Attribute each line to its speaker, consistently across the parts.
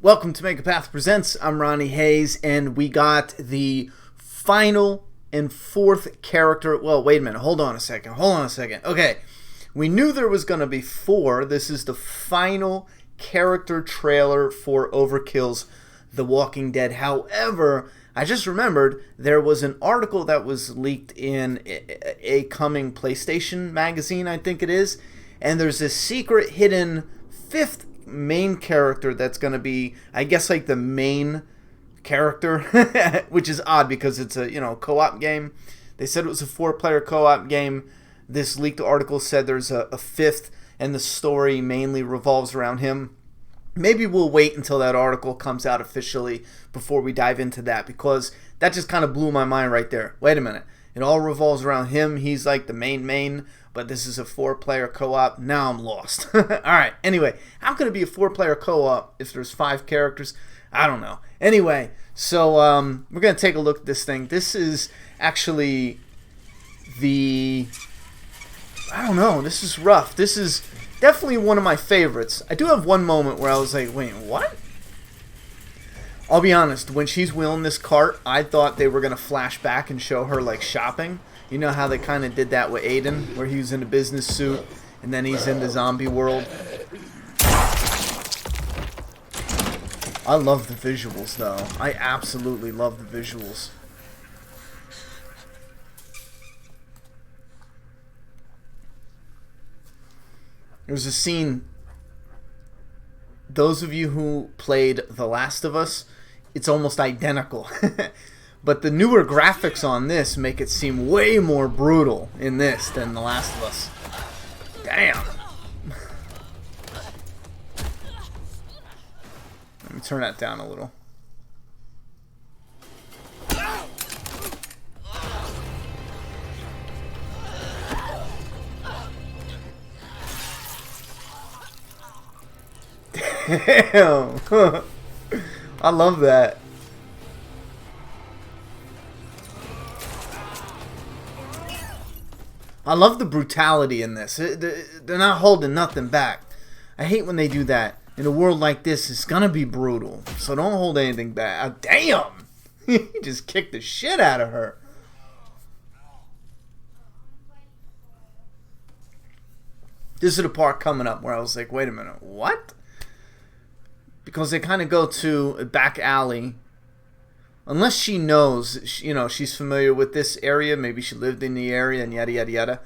Speaker 1: Welcome to Make a Path Presents. I'm Ronnie Hayes, and we got the final and fourth character. Well, wait a minute. Hold on a second. Okay. We knew there was going to be four. This is the final character trailer for Overkill'S The Walking Dead. However, I just remembered there was an article that was leaked in a coming PlayStation magazine, I think it is, and there's a secret hidden fifth main character that's going to be, I guess, like the main character, which is odd because it's a, co-op game. They said it was a 4-player co-op game. This leaked article said there's a fifth, and the story mainly revolves around him. Maybe we'll wait until that article comes out officially before we dive into that, because that just kind of blew my mind right there. Wait a minute. It all revolves around him. He's like the main, but this is a 4-player co-op. Now I'm lost. All right. Anyway, how can it be a 4-player co-op if there's 5 characters? I don't know. Anyway, so we're going to take a look at this thing. This is actually I don't know. This is rough. This is definitely one of my favorites. I do have one moment where I was like, wait, what? I'll be honest, when she's wheeling this cart, I thought they were going to flash back and show her, like, shopping. You know how they kind of did that with Aiden, where he was in a business suit, and then he's in the zombie world? I love the visuals, though. I absolutely love the visuals. There's a scene, those of you who played The Last of Us, it's almost identical. But the newer graphics on this make it seem way more brutal in this than The Last of Us. Damn. Let me turn that down a little. Damn. I love that. I love the brutality in this. They're not holding nothing back. I hate when they do that. In a world like this, it's gonna be brutal. So don't hold anything back. Damn! He just kicked the shit out of her. This is the part coming up where I was like, wait a minute, what? Because they kind of go to a back alley. Unless she knows, she's familiar with this area. Maybe she lived in the area and yada, yada, yada.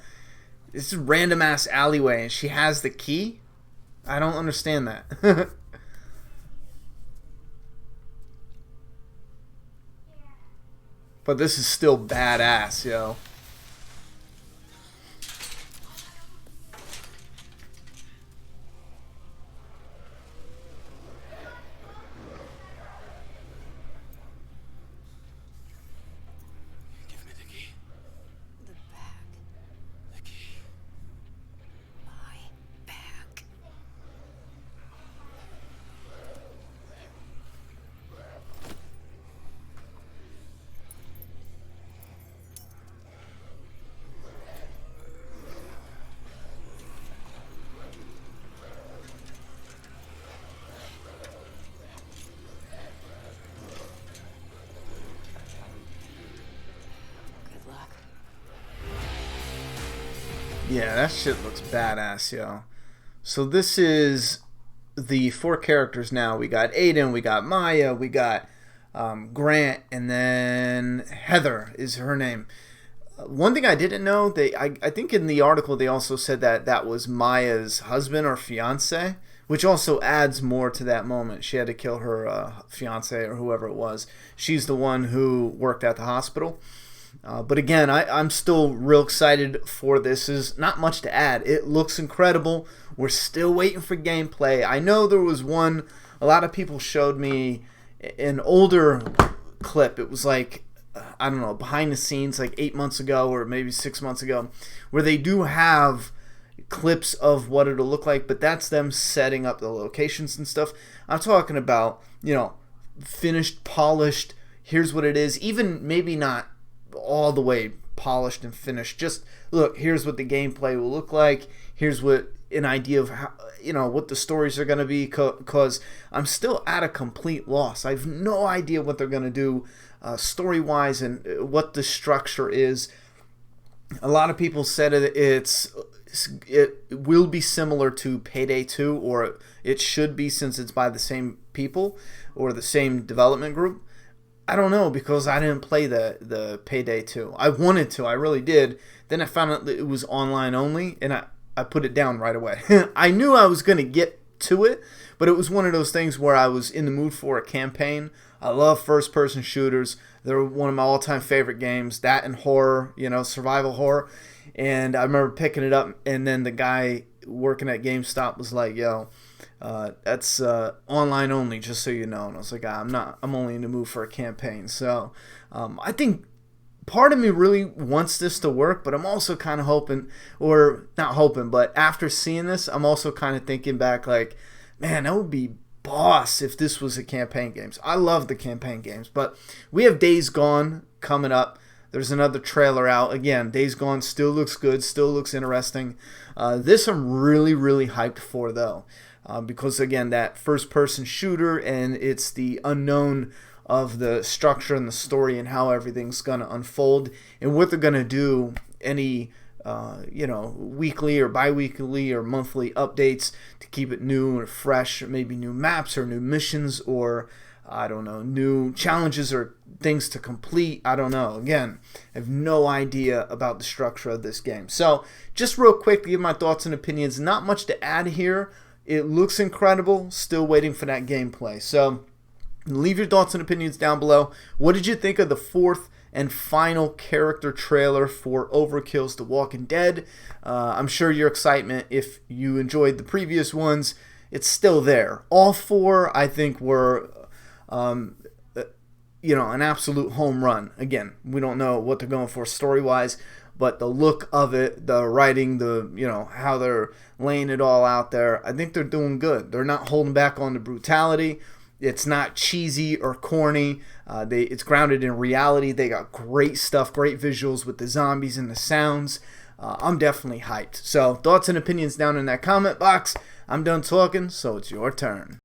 Speaker 1: It's a random-ass alleyway and she has the key? I don't understand that. But this is still badass, yo. Yeah, that shit looks badass, yo. So this is the 4 characters now. We got Aiden, we got Maya, we got Grant, and then Heather is her name. One thing I didn't know, I think in the article they also said that was Maya's husband or fiance, which also adds more to that moment. She had to kill her fiance or whoever it was. She's the one who worked at the hospital. But again, I'm still real excited for this. There's not much to add. It looks incredible. We're still waiting for gameplay. I know there was one, a lot of people showed me an older clip. It was like, I don't know, behind the scenes, like 8 months ago or maybe 6 months ago, where they do have clips of what it'll look like, but that's them setting up the locations and stuff. I'm talking about, finished, polished, here's what it is. Even maybe not all the way polished and finished. Just look, here's what the gameplay will look like. Here's what an idea of how, what the stories are going to be, because I'm still at a complete loss. I have no idea what they're going to do story-wise and what the structure is. A lot of people said it will be similar to Payday 2, or it should be, since it's by the same people or the same development group. I don't know, because I didn't play the Payday 2. I wanted to, I really did. Then I found out that it was online only, and I put it down right away. I knew I was going to get to it, but it was one of those things where I was in the mood for a campaign. I love first-person shooters. They're one of my all-time favorite games. That and horror, survival horror. And I remember picking it up, and then the guy working at GameStop was like, "Yo, that's online only, just so you know." And I was like, I'm only in the mood for a campaign. So I think part of me really wants this to work, but I'm also kind of hoping, or not hoping, but after seeing this, I'm also kind of thinking back like, man, that would be boss if this was a campaign games. I love the campaign games, but we have Days Gone coming up. There's another trailer out. Again, Days Gone still looks good, still looks interesting. This I'm really, really hyped for, though, because, again, that first-person shooter, and it's the unknown of the structure and the story and how everything's going to unfold and what they're going to do, any weekly or bi-weekly or monthly updates to keep it new or fresh, or maybe new maps or new missions, or I don't know, new challenges or things to complete. I don't know. Again, I have no idea about the structure of this game. So just real quick to give my thoughts and opinions. Not much to add here. It looks incredible. Still waiting for that gameplay. So leave your thoughts and opinions down below. What did you think of the fourth and final character trailer for Overkill'S The Walking Dead? I'm sure your excitement, if you enjoyed the previous ones, it's still there. All four, I think, were an absolute home run. Again, we don't know what they're going for story-wise, but the look of it, the writing, how they're laying it all out there, I think they're doing good. They're not holding back on the brutality. It's not cheesy or corny. It's grounded in reality. They got great stuff, great visuals with the zombies and the sounds. I'm definitely hyped. So thoughts and opinions down in that comment box. I'm done talking, so it's your turn.